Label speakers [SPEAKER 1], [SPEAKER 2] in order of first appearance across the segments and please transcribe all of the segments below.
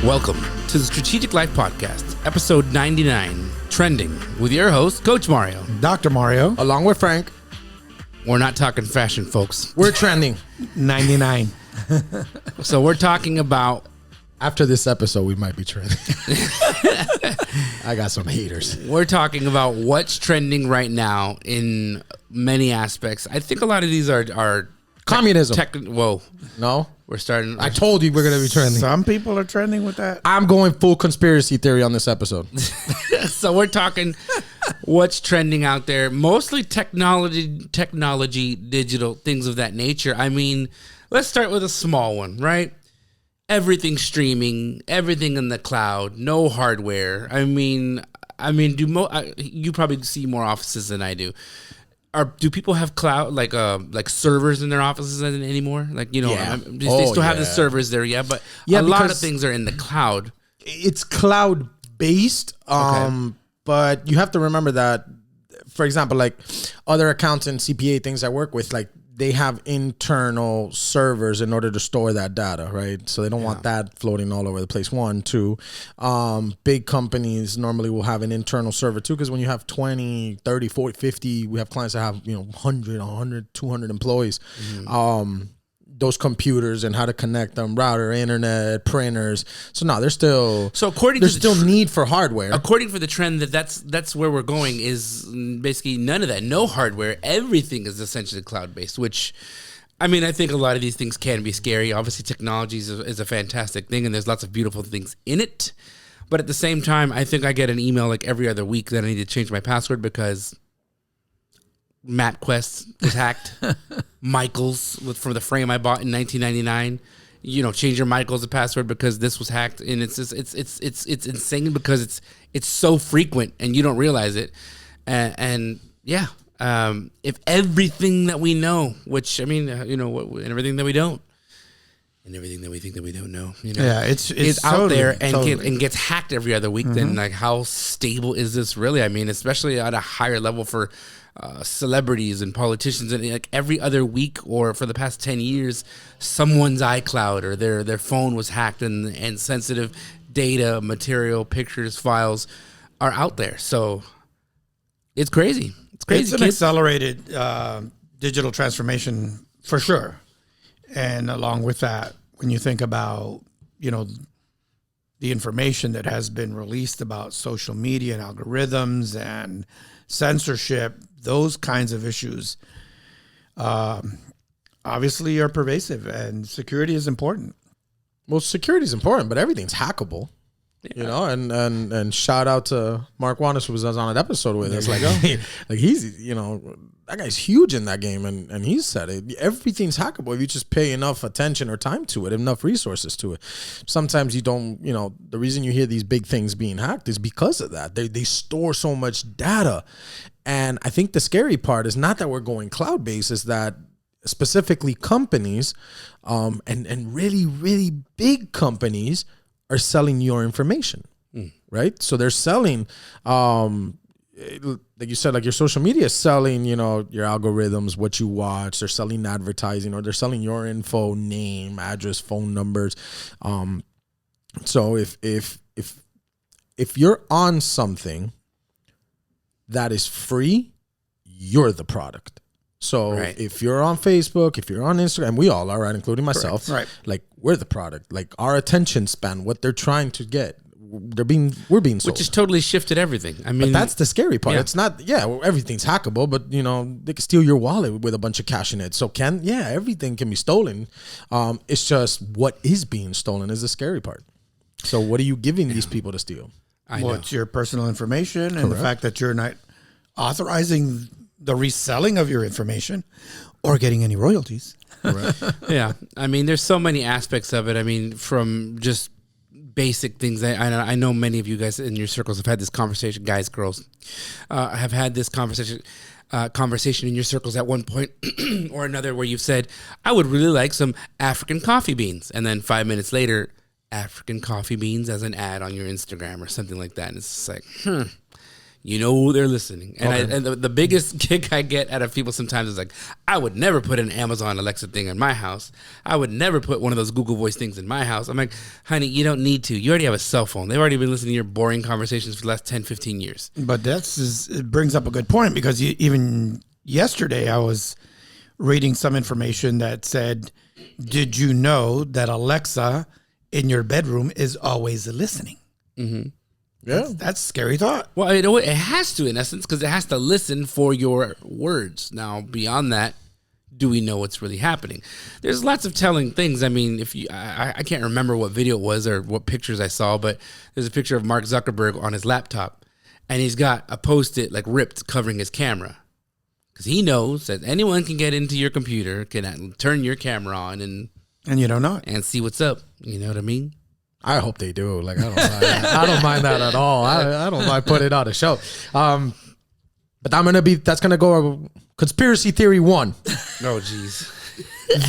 [SPEAKER 1] Welcome to the Strategic Life Podcast, episode 99, Trending, with your host, Coach Mario.
[SPEAKER 2] Dr. Mario.
[SPEAKER 3] Along with Frank.
[SPEAKER 1] We're not talking fashion, folks.
[SPEAKER 3] We're trending.
[SPEAKER 2] 99.
[SPEAKER 1] So we're talking about...
[SPEAKER 3] After this episode, we might be trending. I got some haters.
[SPEAKER 1] We're talking about what's trending right now in many aspects. I think a lot of these are
[SPEAKER 3] communism.
[SPEAKER 1] Whoa.
[SPEAKER 3] No?
[SPEAKER 1] We're starting...
[SPEAKER 3] I told you we're going to be trending.
[SPEAKER 2] Some people are trending with that.
[SPEAKER 3] I'm going full conspiracy theory on this episode.
[SPEAKER 1] So we're talking what's trending out there. Mostly technology, digital, things of that nature. I mean, let's start with a small one, right? Everything streaming, everything in the cloud, no hardware. I mean, you probably see more offices than I do. Do people have cloud like servers in their offices anymore? Like, you know,
[SPEAKER 3] Yeah.
[SPEAKER 1] they still have the servers there, yeah, but a lot of things are in the cloud.
[SPEAKER 3] It's cloud based, but you have to remember that, for example, like other accountants, CPA, things I work with, like they have internal servers in order to store that data, right? So they don't want that floating all over the place. One, two, big companies normally will have an internal server too, because when you have 20, 30, 40, 50, we have clients that have, 100, 200 employees. Those computers and how to connect them, router, internet, printers. So no, there's still need for hardware.
[SPEAKER 1] According for the trend that's where we're going is basically none of that, no hardware. Everything is essentially cloud based, which I mean, I think a lot of these things can be scary. Obviously, technology is a fantastic thing, and there's lots of beautiful things in it. But at the same time, I think I get an email like every other week that I need to change my password because MapQuest was hacked. Michaels from the frame I bought in 1999. Change your Michaels password because this was hacked, and it's insane because it's so frequent and you don't realize it. If everything that we know, which I mean, and everything that we don't, and everything that we think that we don't know, it's out there and gets hacked every other week. Then like, how stable is this really? I mean, especially at a higher level for celebrities and politicians, and like every other week or for the past 10 years, someone's iCloud or their phone was hacked, and sensitive data, material, pictures, files are out there. So it's crazy.
[SPEAKER 2] It's an accelerated digital transformation for sure. And along with that, when you think about, the information that has been released about social media and algorithms and censorship, those kinds of issues obviously are pervasive, and security is important.
[SPEAKER 3] Well, security is important, but everything's hackable. And shout out to Mark Wanis, who was on an episode with us. Like he's, that guy's huge in that game, and he said it. Everything's hackable if you just pay enough attention or time to it, enough resources to it. Sometimes you don't, the reason you hear these big things being hacked is because of that. They store so much data. And I think the scary part is not that we're going cloud-based, is that specifically companies and really, really big companies are selling your information, right? So they're selling, like you said, like your social media is selling, your algorithms, what you watch. They're selling advertising, or they're selling your info, name, address, phone numbers. So if you're on something that is free, you're the product. So if you're on Facebook, if you're on Instagram, we all are, right, including myself.
[SPEAKER 2] Right.
[SPEAKER 3] Like, we're the product. Like, our attention span, what they're trying to get, we're being sold.
[SPEAKER 1] Which has totally shifted everything. I mean,
[SPEAKER 3] but that's the scary part.
[SPEAKER 1] Yeah.
[SPEAKER 3] It's not, everything's hackable, but they can steal your wallet with a bunch of cash in it. So everything can be stolen. It's just what is being stolen is the scary part. So what are you giving these people to steal?
[SPEAKER 2] It's your personal information, and the fact that you're not authorizing the reselling of your information or getting any royalties.
[SPEAKER 3] Right.
[SPEAKER 1] Yeah. I mean, there's so many aspects of it. I mean, from just basic things. I know many of you guys in your circles have had this conversation, guys, girls, have had this conversation in your circles at one point or another where you've said, I would really like some African coffee beans. And then 5 minutes later, African coffee beans as an ad on your Instagram or something like that. And it's just like, You know they're listening. And the biggest kick I get out of people sometimes is like, I would never put an Amazon Alexa thing in my house. I would never put one of those Google Voice things in my house. I'm like, honey, you don't need to. You already have a cell phone. They've already been listening to your boring conversations for the last 10, 15 years.
[SPEAKER 2] But it brings up a good point, because even yesterday I was reading some information that said, did you know that Alexa in your bedroom is always listening?
[SPEAKER 1] Mm-hmm.
[SPEAKER 2] Yeah, that's a scary thought.
[SPEAKER 1] Well, it has to, in essence, because it has to listen for your words. Now, beyond that, do we know what's really happening? There's lots of telling things. I mean, I can't remember what video it was or what pictures I saw, but there's a picture of Mark Zuckerberg on his laptop, and he's got a Post-it like ripped covering his camera, because he knows that anyone can get into your computer, can turn your camera on, and
[SPEAKER 2] you don't know it,
[SPEAKER 1] and see what's up. You know what I mean?
[SPEAKER 3] I hope they do. Like, I don't mind that. I don't mind that at all. I don't mind putting it on a show. But that's going to go conspiracy theory 1.
[SPEAKER 1] Oh, geez.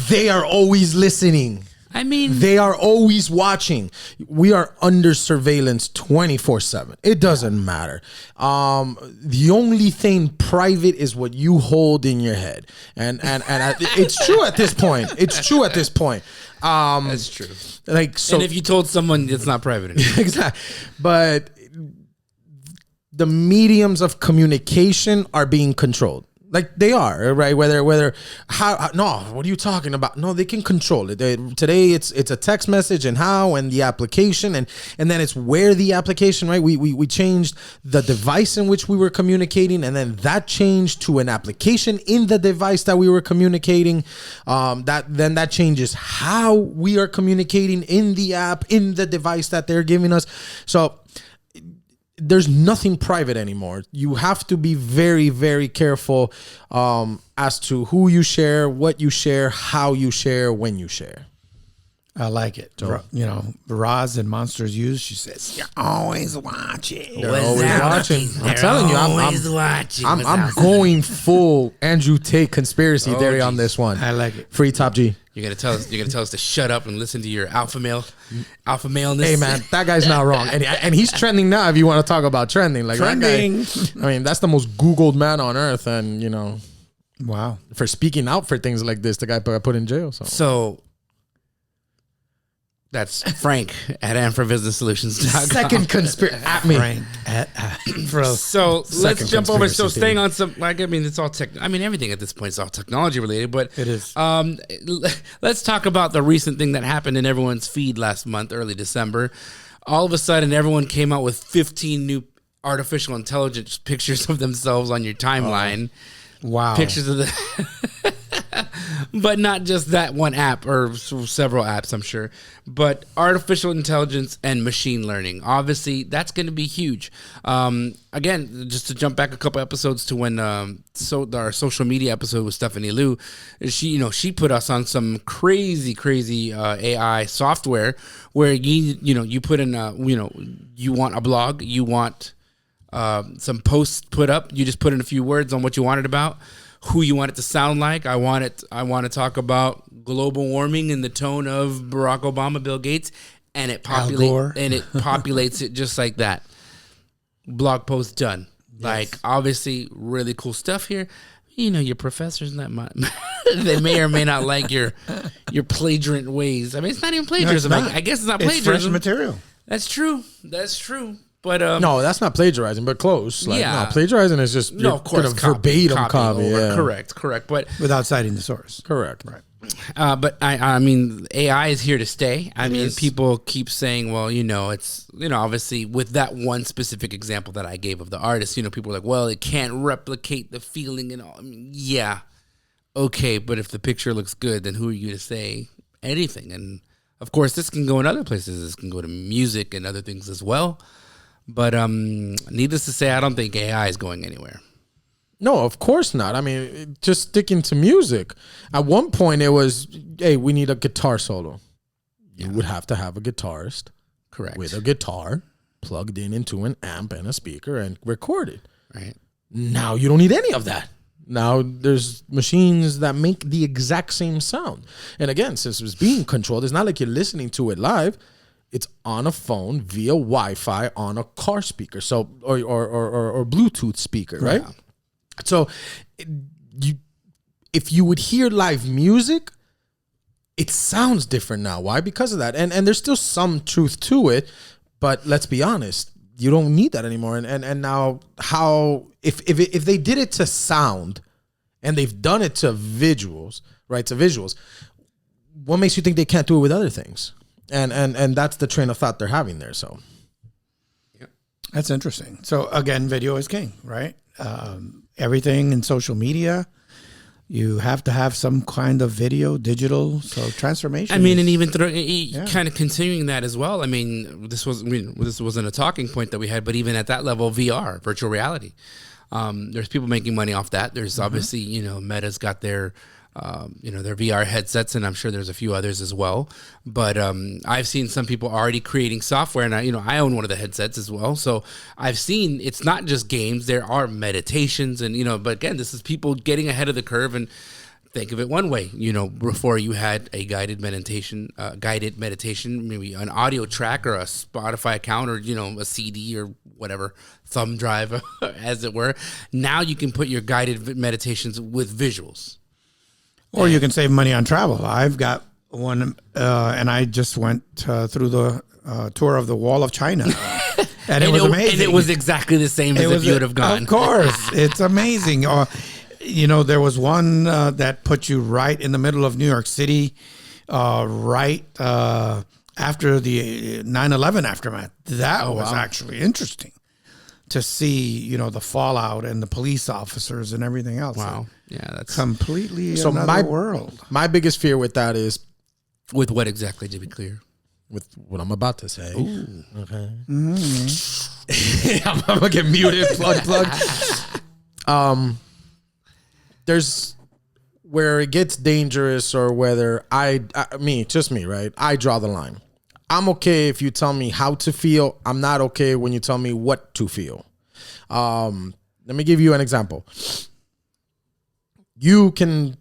[SPEAKER 3] They are always listening.
[SPEAKER 1] I mean,
[SPEAKER 3] they are always watching. We are under surveillance 24/7. It doesn't matter. The only thing private is what you hold in your head. And it's true at this point. It's true at this point.
[SPEAKER 1] That's true.
[SPEAKER 3] Like, so,
[SPEAKER 1] and if you told someone, it's not private anymore.
[SPEAKER 3] Exactly. But the mediums of communication are being controlled. Like, they are, right? Whether no, what are you talking about? No, they can control it. Today it's a text message and the application and then it's where the application, right? We changed the device in which we were communicating, and then that changed to an application in the device that we were communicating. That changes how we are communicating in the app, in the device that they're giving us. So there's nothing private anymore. You have to be very, very careful as to who you share, what you share, how you share, when you share.
[SPEAKER 2] I like it. So, Roz in Monsters U, she says, you're always watching.
[SPEAKER 3] They're always watching. I'm telling you,
[SPEAKER 1] watching.
[SPEAKER 3] I'm going full Andrew Tate conspiracy theory on this one.
[SPEAKER 2] I like it.
[SPEAKER 3] Free Top G.
[SPEAKER 1] You're gonna tell us to shut up and listen to your alpha maleness.
[SPEAKER 3] Hey man, that guy's not wrong, and he's trending now. If you want to talk about trending, like
[SPEAKER 2] trending,
[SPEAKER 3] that guy, I mean, that's the most Googled man on earth, and
[SPEAKER 2] wow,
[SPEAKER 3] for speaking out for things like this, the guy got put in jail. So
[SPEAKER 1] that's Frank at AmForBusinessSolutions.com.
[SPEAKER 3] Second conspiracy at me.
[SPEAKER 2] Frank
[SPEAKER 1] So let's jump over. So staying on some, it's all tech. Everything at this point is all technology related, but
[SPEAKER 2] it is.
[SPEAKER 1] Let's talk about the recent thing that happened in everyone's feed last month, early December. All of a sudden, everyone came out with 15 new artificial intelligence pictures of themselves on your timeline.
[SPEAKER 2] Wow.
[SPEAKER 1] Pictures of the... But not just that one app, or several apps, I'm sure, but artificial intelligence and machine learning. Obviously, that's going to be huge. Again, just to jump back a couple episodes to when our social media episode with Stephanie Liu, she put us on some crazy AI software where you put in you want a blog, you want some posts put up, you just put in a few words on what you want it about, who you want it to sound like. I want to talk about global warming in the tone of Barack Obama, Bill Gates, and it populates it just like that. Blog post done. Yes. Like, obviously, really cool stuff here. Your professor's not they may or may not like your plagiarant ways. It's not even plagiarism. No, I guess it's not plagiarism.
[SPEAKER 2] It's fresh material.
[SPEAKER 1] That's true. But
[SPEAKER 3] no, that's not plagiarizing, but close. No, plagiarizing is just
[SPEAKER 1] of course,
[SPEAKER 3] verbatim copy. Yeah.
[SPEAKER 1] Correct. But
[SPEAKER 2] without citing the source.
[SPEAKER 3] Correct.
[SPEAKER 2] Right.
[SPEAKER 1] But AI is here to stay. People keep saying, well, it's obviously with that one specific example that I gave of the artist, people are like, well, it can't replicate the feeling and all. Yeah, okay, but if the picture looks good, then who are you to say anything? And of course, this can go in other places. This can go to music and other things as well. But needless to say, I don't think AI is going anywhere.
[SPEAKER 3] No, of course not. Just sticking to music. At one point, it was, hey, we need a guitar solo. You would have to have a guitarist.
[SPEAKER 1] Correct.
[SPEAKER 3] With a guitar plugged into an amp and a speaker and recorded.
[SPEAKER 1] Right.
[SPEAKER 3] Now you don't need any of that. Now there's machines that make the exact same sound. And again, since it's being controlled, it's not like you're listening to it live. It's on a phone via Wi-Fi on a car speaker, so or Bluetooth speaker, right? Yeah. So if you would hear live music, it sounds different now. Why? Because of that. And there's still some truth to it, but let's be honest, you don't need that anymore. And now how if they did it to sound and they've done it to visuals, right? To visuals, what makes you think they can't do it with other things? And that's the train of thought they're having there. So
[SPEAKER 2] yeah. That's interesting. So again, video is king, right? Everything in social media, you have to have some kind of video, digital, so transformation.
[SPEAKER 1] I mean, and even kind of continuing that as well. I mean, this wasn't a talking point that we had, but even at that level, VR, virtual reality. There's people making money off that. There's obviously, Meta's got their their VR headsets, and I'm sure there's a few others as well. But I've seen some people already creating software, and I own one of the headsets as well. So I've seen it's not just games. There are meditations, and but again, this is people getting ahead of the curve. And think of it one way, before you had a guided meditation, maybe an audio track or a Spotify account or a CD or whatever, thumb drive, as it were. Now you can put your guided meditations with visuals.
[SPEAKER 2] Or you can save money on travel. I've got one, and I just went through the tour of the Wall of China. And it was amazing.
[SPEAKER 1] And it was exactly the same as if you would have gone.
[SPEAKER 2] Of course. It's amazing. There was one that put you right in the middle of New York City, right after the 9/11 aftermath. That was actually interesting to see, the fallout and the police officers and everything else.
[SPEAKER 1] Wow. Yeah, that's
[SPEAKER 2] completely another world.
[SPEAKER 3] My biggest fear with that is...
[SPEAKER 1] With what exactly, to be clear?
[SPEAKER 3] With what I'm about to say.
[SPEAKER 1] Ooh.
[SPEAKER 3] Okay. Mm-hmm. I'm going to get muted, plug. There's where it gets dangerous, or whether just me, right? I draw the line. I'm okay if you tell me how to feel. I'm not okay when you tell me what to feel. Let me give you an example. You can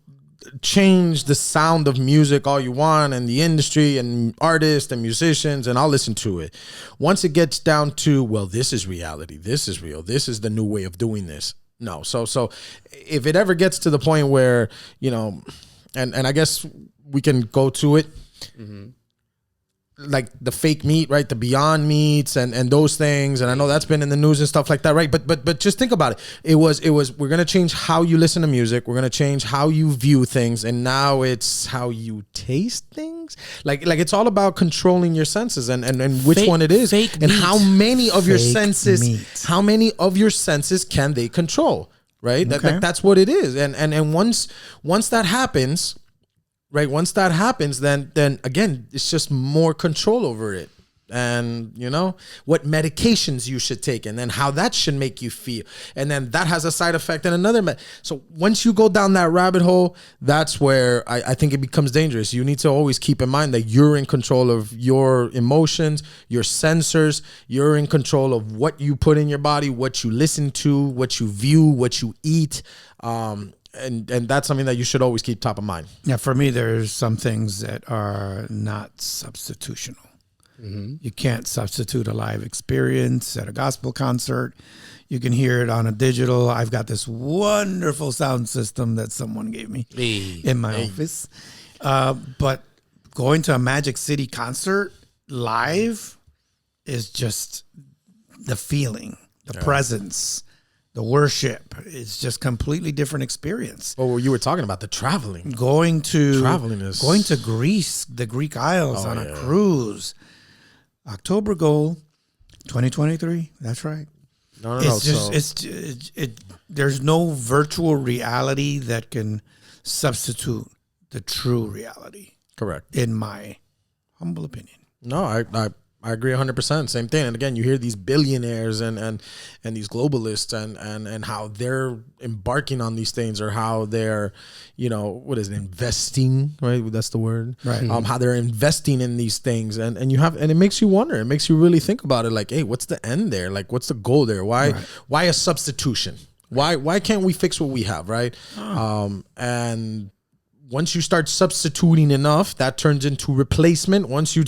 [SPEAKER 3] change the sound of music all you want, and the industry and artists and musicians, and I'll listen to it. Once it gets down to, well, this is reality, this is real, this is the new way of doing this. No. So if it ever gets to the point where, and I guess we can go to it, mm-hmm. like the fake meat, right? The Beyond Meats and those things. And I know that's been in the news and stuff like that, right? But just think about it. It was, we're going to change how you listen to music. We're going to change how you view things. And now it's how you taste things. Like it's all about controlling your senses and which one it is. And meat. How many of your senses can they control, right? Okay. That's what it is. And once that happens, right. Once that happens, then again, it's just more control over it, and what medications you should take, and then how that should make you feel, and then that has a side effect and another. So once you go down that rabbit hole, that's where I think it becomes dangerous. You need to always keep in mind that you're in control of your emotions, your sensors. You're in control of what you put in your body, what you listen to, what you view, what you eat. And that's something that you should always keep top of mind.
[SPEAKER 2] Yeah, for me, there's some things that are not substitutional. Mm-hmm. You can't substitute a live experience at a gospel concert. You can hear it on a digital. I've got this wonderful sound system that someone gave me in my office. But going to a Magic City concert live is just the feeling, the presence, the worship. It's just completely different experience.
[SPEAKER 3] Oh, you were talking about the traveling.
[SPEAKER 2] Going to Greece, the Greek Isles on a cruise. October goal, 2023. That's right.
[SPEAKER 3] No.
[SPEAKER 2] There's no virtual reality that can substitute the true reality.
[SPEAKER 3] Correct.
[SPEAKER 2] In my humble opinion.
[SPEAKER 3] No, I agree 100%. Same thing. And again, you hear these billionaires and these globalists and how they're embarking on these things, or how they're, investing, right? That's the word.
[SPEAKER 2] Right.
[SPEAKER 3] How they're investing in these things. And it makes you wonder. It makes you really think about it. Like, hey, what's the end there? Like, what's the goal there? Why a substitution? Why can't we fix what we have, right? And once you start substituting enough, that turns into replacement. Once you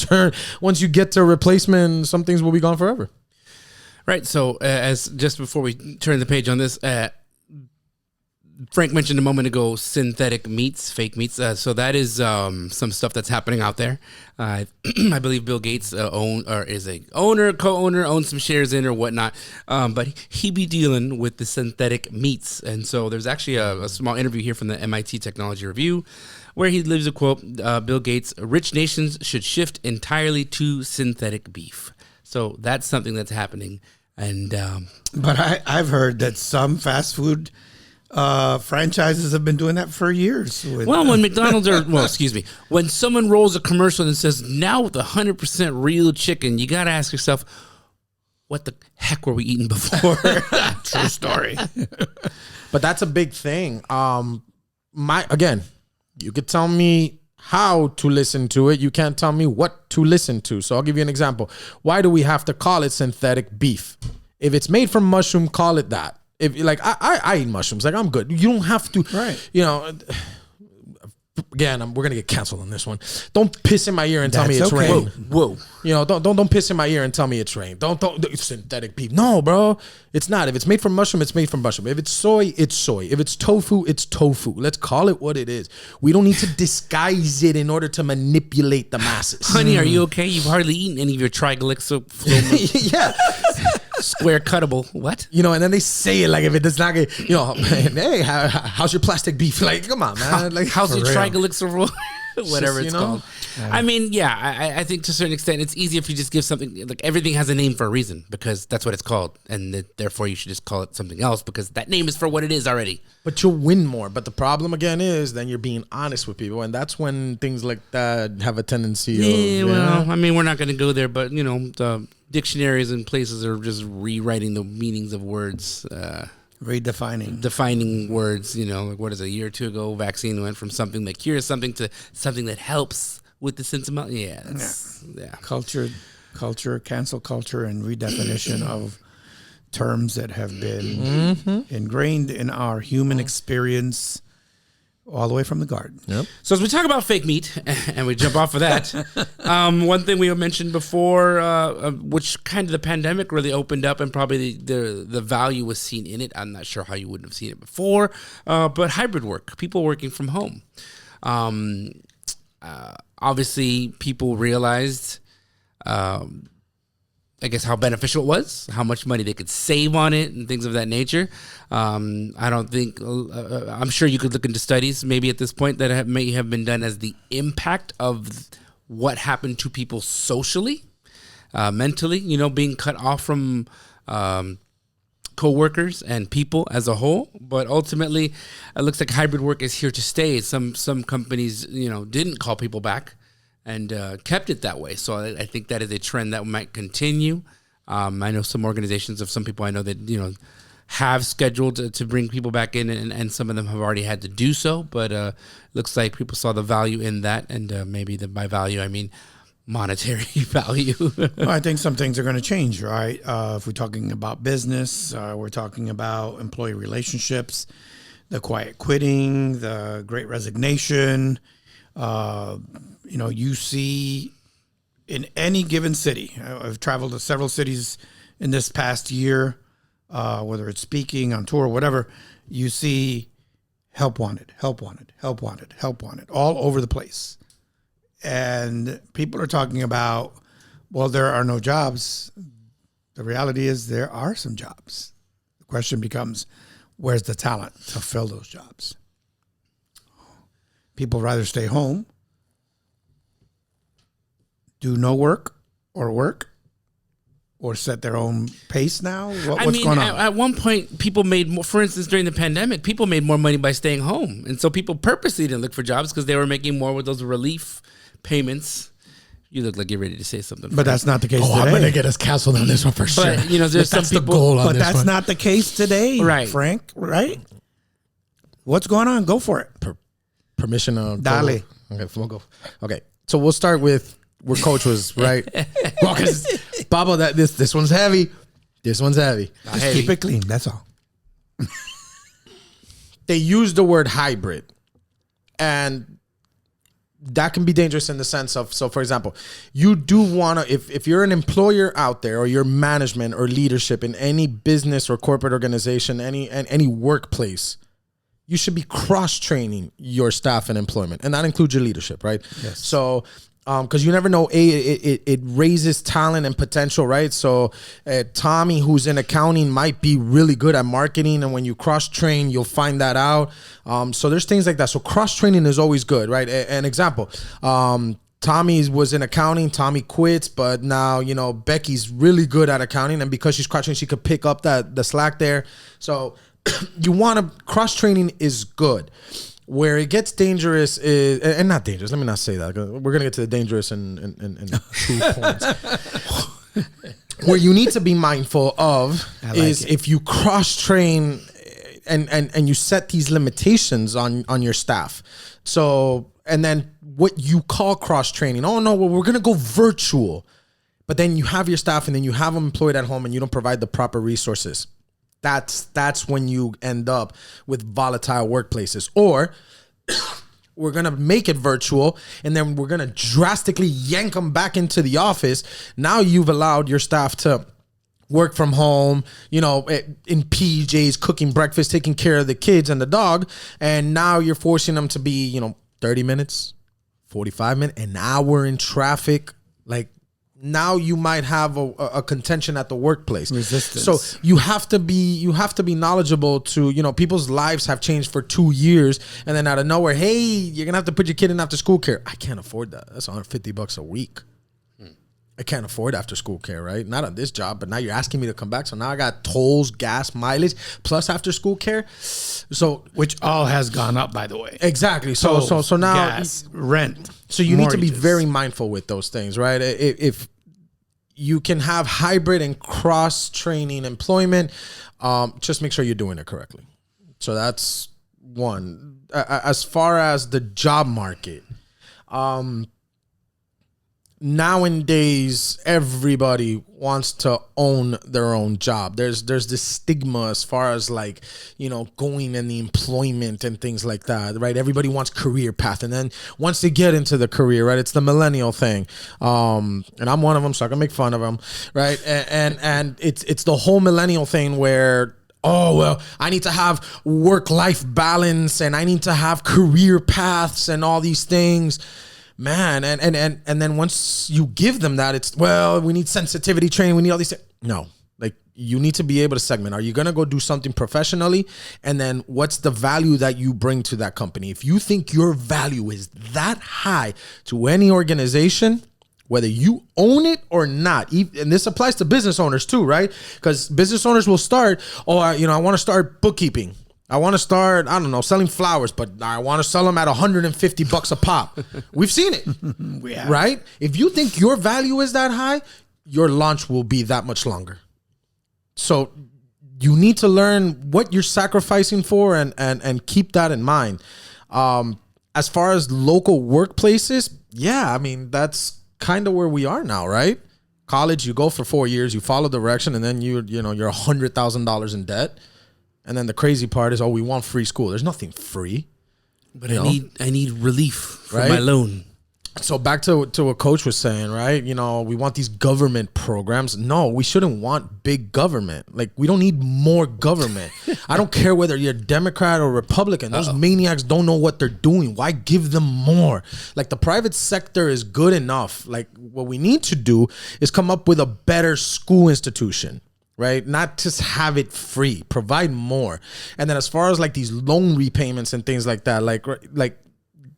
[SPEAKER 3] get to replacement, some things will be gone forever.
[SPEAKER 1] Right. So as just before we turn the page on this, Frank mentioned a moment ago synthetic meats, fake meats. So that is some stuff that's happening out there. I believe Bill Gates is a co-owner, owns some shares in or whatnot. But he be dealing with the synthetic meats. And so there's actually a small interview here from the MIT Technology Review where he leaves a quote, Bill Gates, "Rich nations should shift entirely to synthetic beef." So that's something that's happening. And
[SPEAKER 2] but I've heard that some fast food franchises have been doing that for years.
[SPEAKER 1] When McDonald's when someone rolls a commercial and says, now with 100% real chicken, you got to ask yourself, what the heck were we eating before?
[SPEAKER 2] True story.
[SPEAKER 3] But that's a big thing. Again, you could tell me how to listen to it. You can't tell me what to listen to. So I'll give you an example. Why do we have to call it synthetic beef? If it's made from mushroom, call it that. If like I eat mushrooms, like I'm good. You don't have to,
[SPEAKER 2] right?
[SPEAKER 3] You know. Again, we're gonna get canceled on this one. Don't piss in my ear and tell me it's rain.
[SPEAKER 1] Whoa.
[SPEAKER 3] You know, don't piss in my ear and tell me it's rain. Don't synthetic beef. No, bro, it's not. If it's made from mushroom, it's made from mushroom. If it's soy, it's soy. If it's tofu, it's tofu. Let's call it what it is. We don't need to disguise it in order to manipulate the masses.
[SPEAKER 1] Honey, are you okay? You've hardly eaten any of your triglyceride.
[SPEAKER 3] Yeah.
[SPEAKER 1] Square cuttable. What?
[SPEAKER 3] You know, and then they say it like if it does not get, you know, hey, how's your plastic beef? Like, come on, man. Like,
[SPEAKER 1] how's your triglyceride? Whatever it's called.
[SPEAKER 3] Yeah.
[SPEAKER 1] I mean, yeah, I think to a certain extent it's easier if you just give something, like everything has a name for a reason because that's what it's called. And therefore you should just call it something else because that name is for what it is already.
[SPEAKER 3] But you'll win more. But the problem again is then you're being honest with people. And that's when things like that have a tendency of.
[SPEAKER 1] Well, I mean, we're not going to go there, but you know, the dictionaries and places are just rewriting the meanings of words. Defining words, you know, like what is it, a year or two ago, vaccine went from something that cures something to something that helps with the symptom. Yeah.
[SPEAKER 2] Culture, cancel culture, and redefinition of terms that have been ingrained in our human experience all the way from the garden.
[SPEAKER 3] Yep.
[SPEAKER 1] So as we talk about fake meat, and we jump off of that, one thing we mentioned before, which kind of the pandemic really opened up, and probably the value was seen in it. I'm not sure how you wouldn't have seen it before, but hybrid work, people working from home. Obviously, people realized, I guess, how beneficial it was, how much money they could save on it and things of that nature. I don't think, I'm sure you could look into studies maybe at this point that may have been done as the impact of what happened to people socially, mentally, you know, being cut off from coworkers and people as a whole. But ultimately, it looks like hybrid work is here to stay. Some companies, you know, didn't call people back and kept it that way. So I think that is a trend that might continue. I know some organizations of some people I know that, you know, have scheduled to bring people back in, and some of them have already had to do so. But looks like people saw the value in that, and maybe by value I mean monetary value.
[SPEAKER 2] Well, I think some things are going to change, right? If we're talking about business, we're talking about employee relationships, the quiet quitting, the great resignation. You know, you see in any given city, I've traveled to several cities in this past year, whether it's speaking, on tour, whatever, you see help wanted, help wanted, help wanted, help wanted, all over the place. And people are talking about, well, there are no jobs. The reality is there are some jobs. The question becomes, where's the talent to fill those jobs? People rather stay home, do no work, or set their own pace now? What's going on?
[SPEAKER 1] At one point, people made more, for instance, during the pandemic, people made more money by staying home. And so people purposely didn't look for jobs because they were making more with those relief payments. You look like you're ready to say something.
[SPEAKER 2] But that's not the case today.
[SPEAKER 3] I'm going to get us canceled on this one for sure.
[SPEAKER 1] But, you know, there's some people.
[SPEAKER 3] Goal on
[SPEAKER 2] but
[SPEAKER 3] this
[SPEAKER 2] that's
[SPEAKER 3] one.
[SPEAKER 2] not the case today,
[SPEAKER 1] right,
[SPEAKER 2] Frank, right? What's going on? Go for it.
[SPEAKER 3] Permission to
[SPEAKER 2] Dale.
[SPEAKER 3] Okay, we'll go. Okay, so we'll start with where Coach was, right? Well, because Pablo, this one's heavy. This one's heavy.
[SPEAKER 2] Just keep it clean. That's all.
[SPEAKER 3] They use the word hybrid And that can be dangerous in the sense of, so for example, you do want to, if you're an employer out there, or your management or leadership in any business or corporate organization, any workplace, you should be cross-training your staff and employment. And that includes your leadership, right?
[SPEAKER 2] Yes.
[SPEAKER 3] So, because you never know, it raises talent and potential, right? So Tommy, who's in accounting, might be really good at marketing, and when you cross-train, you'll find that out. So there's things like that. So cross-training is always good, right? An example, Tommy was in accounting, Tommy quits, but now, you know, Becky's really good at accounting, and because she's cross-trained, she could pick up the slack there. So you want to, cross-training is good. Where it gets dangerous is, and not dangerous, let me not say that. We're going to get to the dangerous and 2 points. Where you need to be mindful of is if you cross-train and you set these limitations on your staff. So, and then what you call cross-training, oh no, well, we're going to go virtual. But then you have your staff and then you have them employed at home and you don't provide the proper resources. That's when you end up with volatile workplaces. Or we're going to make it virtual and then we're going to drastically yank them back into the office. Now you've allowed your staff to work from home, you know, in PJs, cooking breakfast, taking care of the kids and the dog. And now you're forcing them to be, you know, 30 minutes, 45 minutes, an hour in traffic. Like, now you might have a contention at the workplace.
[SPEAKER 2] Resistance.
[SPEAKER 3] So you have to be knowledgeable to, you know, people's lives have changed for 2 years, and then out of nowhere, hey, you're gonna have to put your kid in after school care. I can't afford that. That's $150 a week. I can't afford after school care, right? Not on this job, but now you're asking me to come back. So now I got tolls, gas, mileage, plus after school care. So,
[SPEAKER 2] which all has gone up, by the way.
[SPEAKER 3] Exactly. So now
[SPEAKER 2] gas, rent.
[SPEAKER 3] So you need to be very mindful with those things, right? If you can have hybrid and cross-training employment, just make sure you're doing it correctly. So that's one. As far as the job market, nowadays everybody wants to own their own job. There's this stigma as far as, like, you know, going in the employment and things like that, right? Everybody wants career path, and then once they get into the career, right, it's the millennial thing, and I'm one of them, so I can make fun of them, right? And it's the whole millennial thing where, oh, well, I need to have work-life balance and I need to have career paths and all these things. Man, and then once you give them that, it's, well, we need sensitivity training, we need all these things. No, like, you need to be able to segment. Are you going to go do something professionally? And then what's the value that you bring to that company? If you think your value is that high to any organization, whether you own it or not, and this applies to business owners too, right? Because business owners will start, I want to start bookkeeping. I want to start, I don't know, selling flowers, but I want to sell them at $150 a pop. We've seen it,
[SPEAKER 2] yeah.
[SPEAKER 3] Right? If you think your value is that high, your launch will be that much longer. So you need to learn what you're sacrificing for and keep that in mind. As far as local workplaces, yeah, I mean, that's kind of where we are now, right? College, you go for 4 years, you follow direction, and then you're $100,000 in debt. And then the crazy part is, we want free school. There's nothing free.
[SPEAKER 1] But I need relief from my loan.
[SPEAKER 3] So back to what Coach was saying, right? You know, we want these government programs. No, we shouldn't want big government. Like, we don't need more government. I don't care whether you're Democrat or Republican. Those maniacs don't know what they're doing. Why give them more? Like, the private sector is good enough. Like, what we need to do is come up with a better school institution. Right? Not just have it free, provide more. And then as far as like these loan repayments and things like that, like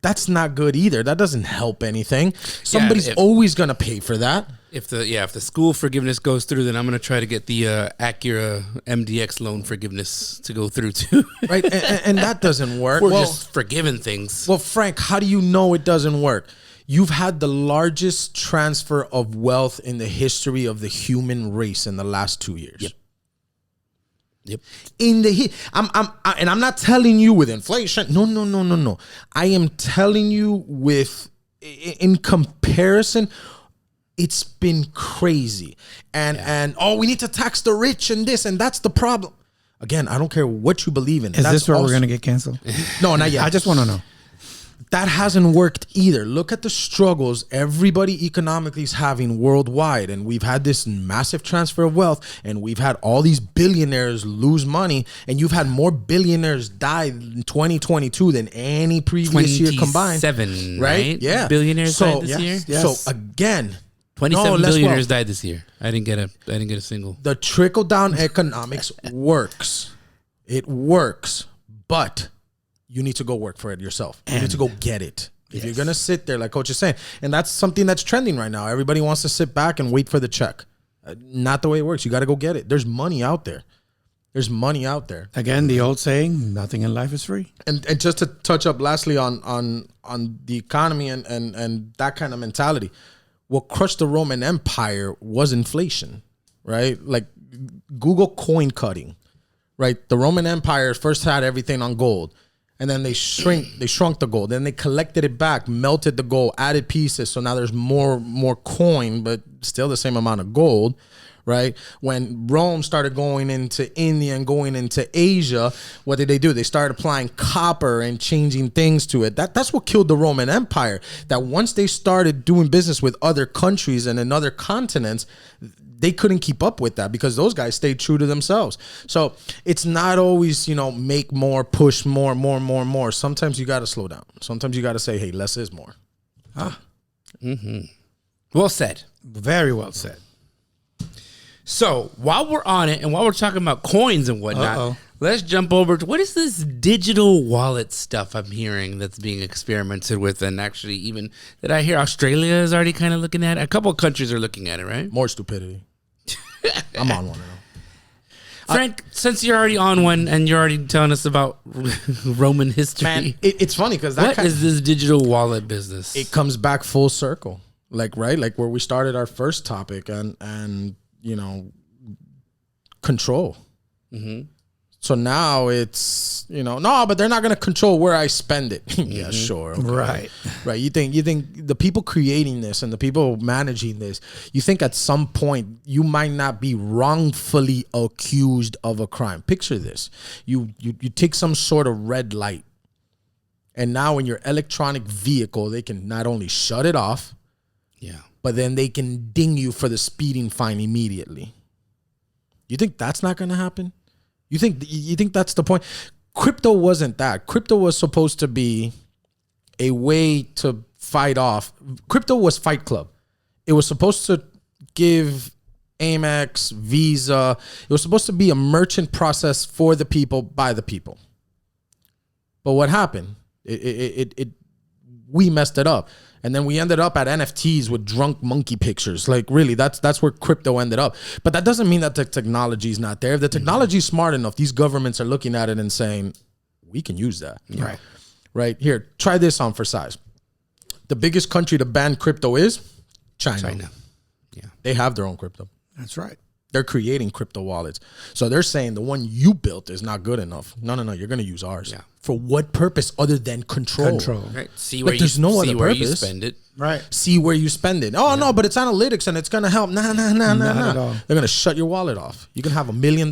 [SPEAKER 3] that's not good either. That doesn't help anything. Somebody's always going to pay for that.
[SPEAKER 1] If the school forgiveness goes through, then I'm going to try to get the Acura MDX loan forgiveness to go through too.
[SPEAKER 3] Right? And that doesn't work.
[SPEAKER 1] We're just forgiving things.
[SPEAKER 3] Well, Frank, how do you know it doesn't work? You've had the largest transfer of wealth in the history of the human race in the last 2 years.
[SPEAKER 1] Yep.
[SPEAKER 3] I'm not telling you with inflation. No. I am telling you in comparison, it's been crazy. And we need to tax the rich and this, and that's the problem. Again, I don't care what you believe in.
[SPEAKER 2] Is this where we're going to get canceled?
[SPEAKER 3] No, not yet.
[SPEAKER 2] I just want to know.
[SPEAKER 3] that hasn't worked either. Look at the struggles everybody economically is having worldwide. And we've had this massive transfer of wealth, and we've had all these billionaires lose money, and you've had more billionaires die in 2022 than any previous year combined.
[SPEAKER 1] 27,
[SPEAKER 3] right?
[SPEAKER 1] Yeah. Billionaires died this year?
[SPEAKER 3] Yes. So again,
[SPEAKER 1] 27 billionaires died this year. I didn't get a single.
[SPEAKER 3] The trickle down economics works. It works, but you need to go work for it yourself. You need to go get it. If you're going to sit there, like Coach is saying, and that's something that's trending right now. Everybody wants to sit back and wait for the check. Not the way it works. You got to go get it. There's money out there. There's money out there.
[SPEAKER 2] Again, the old saying, nothing in life is free.
[SPEAKER 3] And just to touch up lastly on the economy and that kind of mentality, what crushed the Roman Empire was inflation, right? Like Google coin cutting, right? The Roman Empire first had everything on gold. And then they shrunk the gold. Then they collected it back, melted the gold, added pieces. So now there's more coin, but still the same amount of gold, right? When Rome started going into India and going into Asia, what did they do? They started applying copper and changing things to it. That's what killed the Roman Empire. That once they started doing business with other countries and in other continents, they couldn't keep up with that because those guys stayed true to themselves. So it's not always, make more, push more. Sometimes you got to slow down. Sometimes you got to say, hey, less is more.
[SPEAKER 1] Well said.
[SPEAKER 2] Very well said.
[SPEAKER 1] So while we're on it and while we're talking about coins and whatnot, let's jump over to what is this digital wallet stuff I'm hearing that's being experimented with, and actually even did I hear Australia is already kind of looking at it? A couple of countries are looking at it, right?
[SPEAKER 3] More stupidity. I'm on one now.
[SPEAKER 1] Frank, since you're already on one and you're already telling us about Roman history,
[SPEAKER 3] man, it's funny because
[SPEAKER 1] what is this digital wallet business?
[SPEAKER 3] It comes back full circle, like where we started our first topic and control. Mm-hmm. So now it's, no, but they're not going to control where I spend it. Yeah, sure. Okay. Right. You think the people creating this and the people managing this, you think at some point you might not be wrongfully accused of a crime. Picture this. You take some sort of red light, and now in your electronic vehicle, they can not only shut it off, but then they can ding you for the speeding fine immediately. You think that's not going to happen? You think that's the point? Crypto wasn't that. Crypto was supposed to be a way to fight off. Crypto was Fight Club. It was supposed to give Amex, Visa. It was supposed to be a merchant process for the people, by the people. But what happened? We messed it up. And then we ended up at NFTs with drunk monkey pictures. Like, really, that's where crypto ended up. But that doesn't mean that the technology is not there. If the technology is smart enough, these governments are looking at it and saying, we can use that. Right. Here, try this on for size. The biggest country to ban crypto is China. Yeah. They have their own crypto.
[SPEAKER 2] That's right.
[SPEAKER 3] They're creating crypto wallets. So they're saying the one you built is not good enough. No, you're going to use ours. Yeah. For what purpose other than control?
[SPEAKER 1] Right. See where you spend it.
[SPEAKER 2] Right.
[SPEAKER 3] See where you spend it. Oh, no, but it's analytics and it's going to help. Nah. They're going to shut your wallet off. You can have $1 million.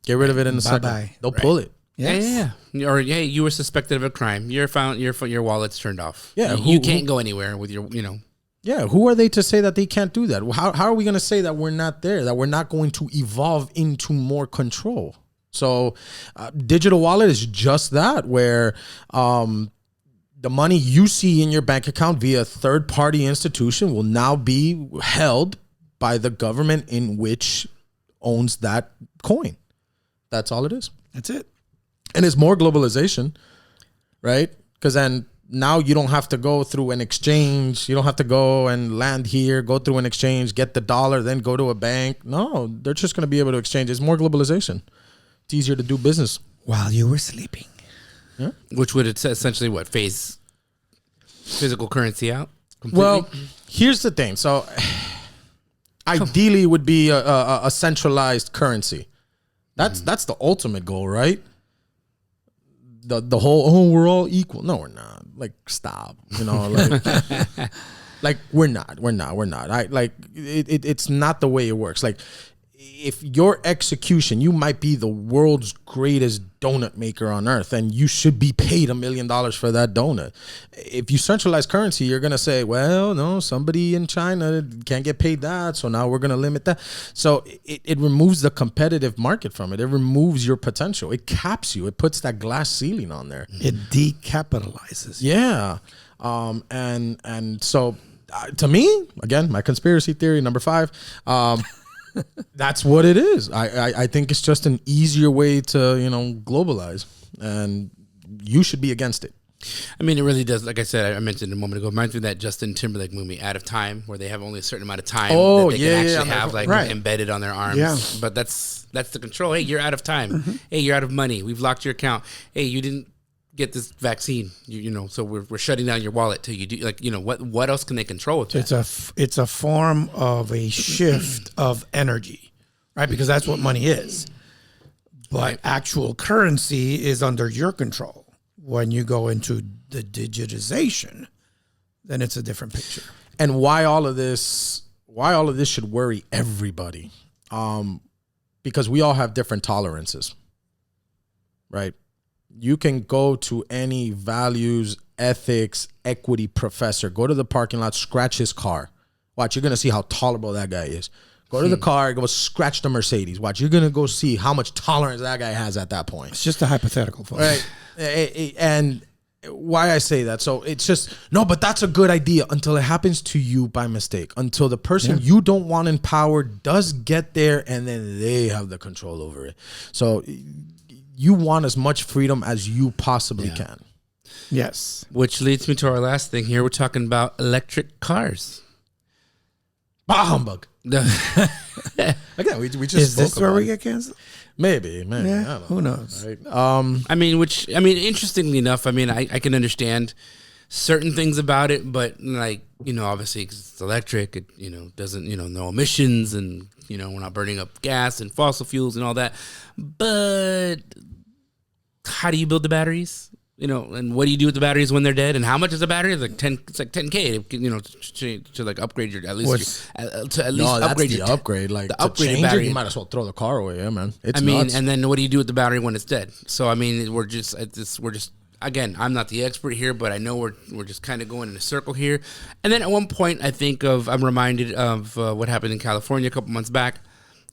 [SPEAKER 3] Get rid of it in a second.
[SPEAKER 2] Bye.
[SPEAKER 3] They'll pull it.
[SPEAKER 1] Yes. Yeah. Or, you were suspected of a crime. You're found. Your wallet's turned off.
[SPEAKER 3] Yeah.
[SPEAKER 1] You can't go anywhere with your,
[SPEAKER 3] Yeah, who are they to say that they can't do that? How are we going to say that we're not there, that we're not going to evolve into more control? So digital wallet is just that, where the money you see in your bank account via a third-party institution will now be held by the government in which owns that coin. That's all it is.
[SPEAKER 2] That's it.
[SPEAKER 3] And it's more globalization, right? Because then now you don't have to go through an exchange. You don't have to go and land here, go through an exchange, get the dollar, then go to a bank. No, they're just going to be able to exchange. It's more globalization. It's easier to do business.
[SPEAKER 2] While you were sleeping.
[SPEAKER 1] Yeah. Which would essentially phase physical currency out
[SPEAKER 3] completely? Well, here's the thing. So ideally it would be a centralized currency. That's the ultimate goal, right? The whole, we're all equal. No, we're not. Like, stop. Like we're not. It's not the way it works. Like, if your execution, you might be the world's greatest donut maker on earth, and you should be paid $1 million for that donut. If you centralize currency, you're going to say, well, no, somebody in China can't get paid that, so now we're going to limit that. So it removes the competitive market from it. It removes your potential. It caps you. It puts that glass ceiling on there.
[SPEAKER 2] It decapitalizes.
[SPEAKER 3] Yeah. And so to me, again, my conspiracy theory number 5, that's what it is. I think it's just an easier way to, globalize, and you should be against it.
[SPEAKER 1] I mean, it really does. Like I said, I mentioned a moment ago, reminds me of that Justin Timberlake movie, Out of Time, where they have only a certain amount of time that they can actually have embedded on their arms. Yeah. But that's the control. Hey, you're out of time. Mm-hmm. Hey, you're out of money. We've locked your account. Hey, you didn't get this vaccine, so we're shutting down your wallet till you do. What else can they control with that?
[SPEAKER 2] It's a form of a shift of energy, right? Because that's what money is. But actual currency is under your control. When you go into the digitization, then it's a different picture.
[SPEAKER 3] And why all of this should worry everybody, because we all have different tolerances, right? You can go to any values, ethics, equity professor, go to the parking lot, scratch his car. Watch, you're going to see how tolerable that guy is. Go to the car, go scratch the Mercedes. Watch, you're going to go see how much tolerance that guy has at that point.
[SPEAKER 2] It's just a hypothetical, folks.
[SPEAKER 3] Right. And why I say that. So it's just, no, but that's a good idea until it happens to you by mistake, until the person you don't want in power does get there, and then they have the control over it. So you want as much freedom as you possibly can.
[SPEAKER 2] Yes.
[SPEAKER 1] Which leads me to our last thing here. We're talking about electric cars.
[SPEAKER 3] Bah humbug. Again, we just
[SPEAKER 2] is this where we get canceled?
[SPEAKER 3] Maybe.
[SPEAKER 2] Yeah,
[SPEAKER 3] I don't know.
[SPEAKER 2] Who knows?
[SPEAKER 3] Right.
[SPEAKER 1] Interestingly enough, I can understand certain things about it, but obviously 'cause it's electric, it doesn't, no emissions, and we're not burning up gas and fossil fuels and all that. But how do you build the batteries? And what do you do with the batteries when they're dead? And how much is a battery? It's like $10K. To like upgrade your upgrade
[SPEAKER 3] the upgrade. Like the upgrade battery, you might as well throw the car away, man. It's nuts.
[SPEAKER 1] And then what do you do with the battery when it's dead? So we're just again, I'm not the expert here, but I know we're just kind of going in a circle here. And then at one point, I'm reminded of what happened in California a couple months back.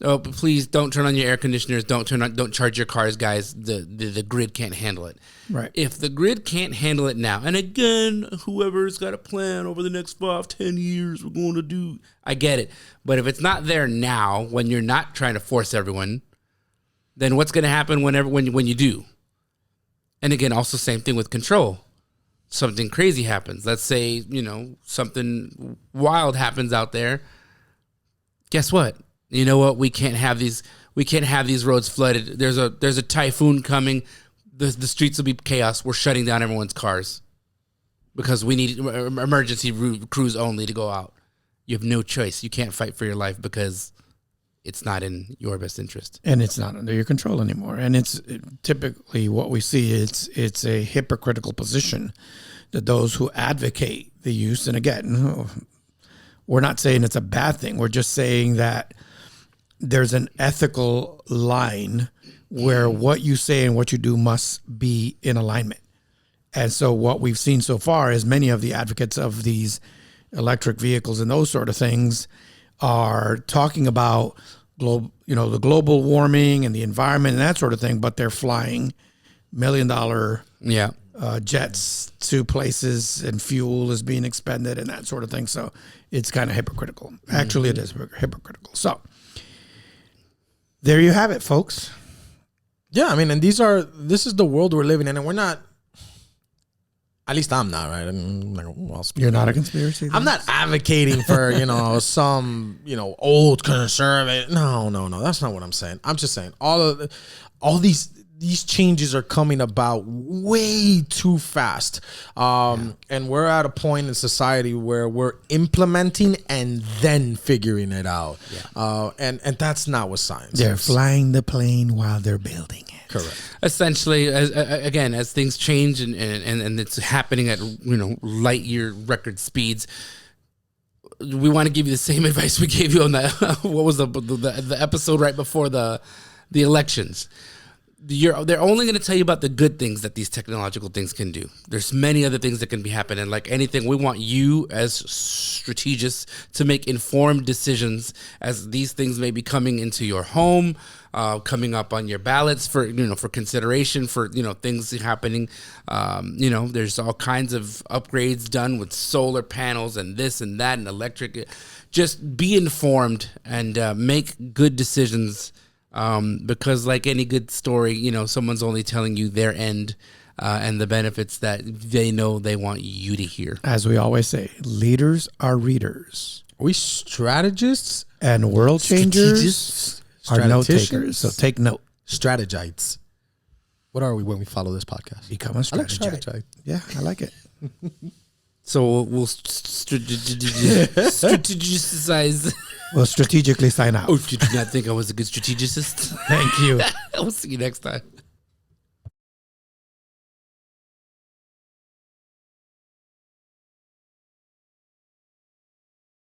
[SPEAKER 1] Oh, but please don't turn on your air conditioners. Don't charge your cars, guys. The grid can't handle it.
[SPEAKER 2] Right.
[SPEAKER 1] If the grid can't handle it now, and again, whoever's got a plan over the next 5-10 years, we're going to do. I get it, but if it's not there now, when you're not trying to force everyone, then what's going to happen when you do? And again, also same thing with control. Something crazy happens. Let's say something wild happens out there. Guess what? You know what? We can't have these roads flooded. There's a typhoon coming. The streets will be chaos. We're shutting down everyone's cars because we need emergency crews only to go out. You have no choice. You can't fight for your life because it's not in your best interest.
[SPEAKER 2] And it's not under your control anymore. And it's typically what we see. It's a hypocritical position that those who advocate the use. And again, we're not saying it's a bad thing. We're just saying that there's an ethical line where what you say and what you do must be in alignment. And so what we've seen so far is many of the advocates of these electric vehicles and those sort of things are talking about the global warming and the environment and that sort of thing, but they're flying $1 million jets to places, and fuel is being expended and that sort of thing. So it's kind of hypocritical. Actually, it is hypocritical. So there you have it, folks.
[SPEAKER 3] Yeah, and this is the world we're living in, and we're not. At least I'm not, right?
[SPEAKER 2] You're not a conspiracy theorist?
[SPEAKER 3] I'm not advocating for, some, old conservative. No. That's not what I'm saying. I'm just saying all these changes are coming about way too fast. And we're at a point in society where we're implementing and then figuring it out. Yeah. And that's not what science
[SPEAKER 2] They're
[SPEAKER 3] is.
[SPEAKER 2] flying the plane while they're building it.
[SPEAKER 3] Correct.
[SPEAKER 1] Essentially, as things change and it's happening at light year record speeds, we want to give you the same advice we gave you on the what was the episode right before the elections. They're only going to tell you about the good things that these technological things can do. There's many other things that can be happening. Like anything, we want you as strategists to make informed decisions as these things may be coming into your home, coming up on your ballots for consideration for things happening. There's all kinds of upgrades done with solar panels and this and that and electric. Just be informed and make good decisions. Because like any good story, someone's only telling you their end and the benefits that they know they want you to hear.
[SPEAKER 2] As we always say, leaders are readers.
[SPEAKER 3] We strategists
[SPEAKER 2] and world changers are note takers. So take note.
[SPEAKER 3] Strategites. What are we when we follow this podcast?
[SPEAKER 2] Become a strategite. Yeah, I like it.
[SPEAKER 1] So we'll strategize.
[SPEAKER 2] We'll strategically sign out.
[SPEAKER 1] Oh, did you not think I was a good strategist?
[SPEAKER 2] Thank you.
[SPEAKER 1] We'll see you next time.